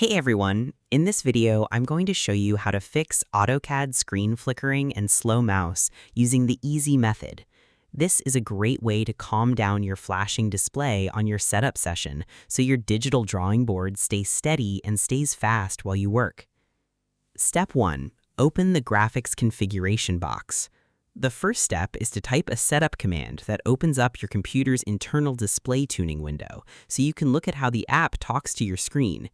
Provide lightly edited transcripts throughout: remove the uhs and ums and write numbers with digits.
Hey everyone! In this video, I'm going to show you how to fix AutoCAD screen flickering and slow mouse using the easy method. This is a great way to calm down your flashing display on your setup session so your digital drawing board stays steady and stays fast while you work. Step 1. Open the graphics configuration box. The first step is to type a setup command that opens up your computer's internal display tuning window so you can look at how the app talks to your screen.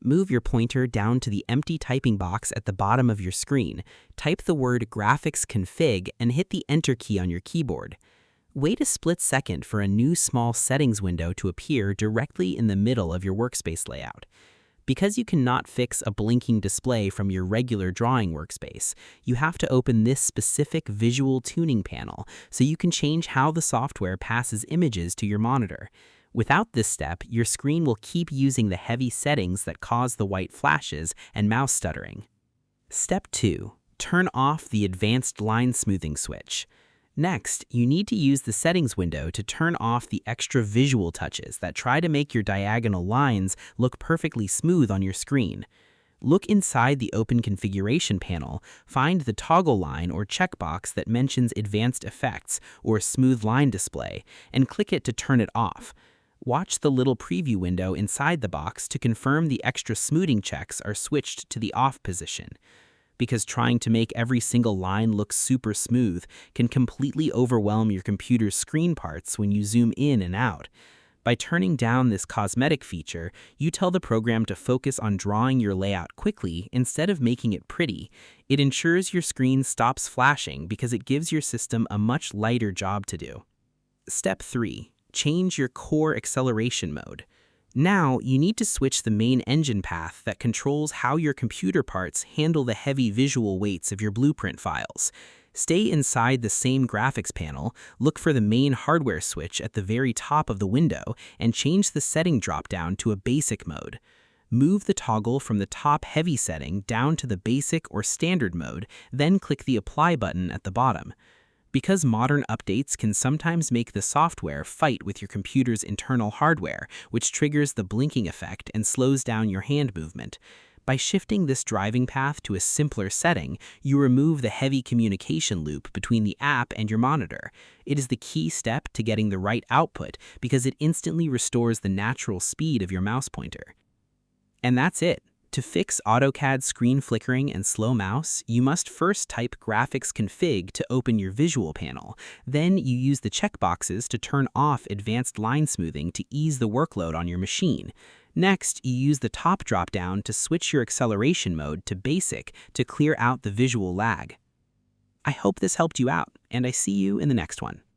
Move your pointer down to the empty typing box at the bottom of your screen, type the word Graphics Config, and hit the Enter key on your keyboard. Wait a split second for a new small settings window to appear directly in the middle of your workspace layout. Because you cannot fix a blinking display from your regular drawing workspace, you have to open this specific visual tuning panel so you can change how the software passes images to your monitor. Without this step, your screen will keep using the heavy settings that cause the white flashes and mouse stuttering. Step 2. Turn off the advanced line smoothing switch. Next, you need to use the settings window to turn off the extra visual touches that try to make your diagonal lines look perfectly smooth on your screen. Look inside the Open Configuration panel, find the toggle line or checkbox that mentions Advanced Effects or Smooth Line Display, and click it to turn it off. Watch the little preview window inside the box to confirm the extra smoothing checks are switched to the off position. Because trying to make every single line look super smooth can completely overwhelm your computer's screen parts when you zoom in and out. By turning down this cosmetic feature, you tell the program to focus on drawing your layout quickly instead of making it pretty. It ensures your screen stops flashing because it gives your system a much lighter job to do. Step 3. Change your core acceleration mode. Now, you need to switch the main engine path that controls how your computer parts handle the heavy visual weights of your blueprint files. Stay inside the same graphics panel, look for the main hardware switch at the very top of the window, and change the setting dropdown to a basic mode. Move the toggle from the top heavy setting down to the basic or standard mode, then click the apply button at the bottom. Because modern updates can sometimes make the software fight with your computer's internal hardware, which triggers the blinking effect and slows down your hand movement. By shifting this driving path to a simpler setting, you remove the heavy communication loop between the app and your monitor. It is the key step to getting the right output because it instantly restores the natural speed of your mouse pointer. And that's it. To fix AutoCAD screen flickering and slow mouse, you must first type Graphics Config to open your visual panel. Then you use the checkboxes to turn off advanced line smoothing to ease the workload on your machine. Next, you use the top dropdown to switch your acceleration mode to basic to clear out the visual lag. I hope this helped you out, and I see you in the next one.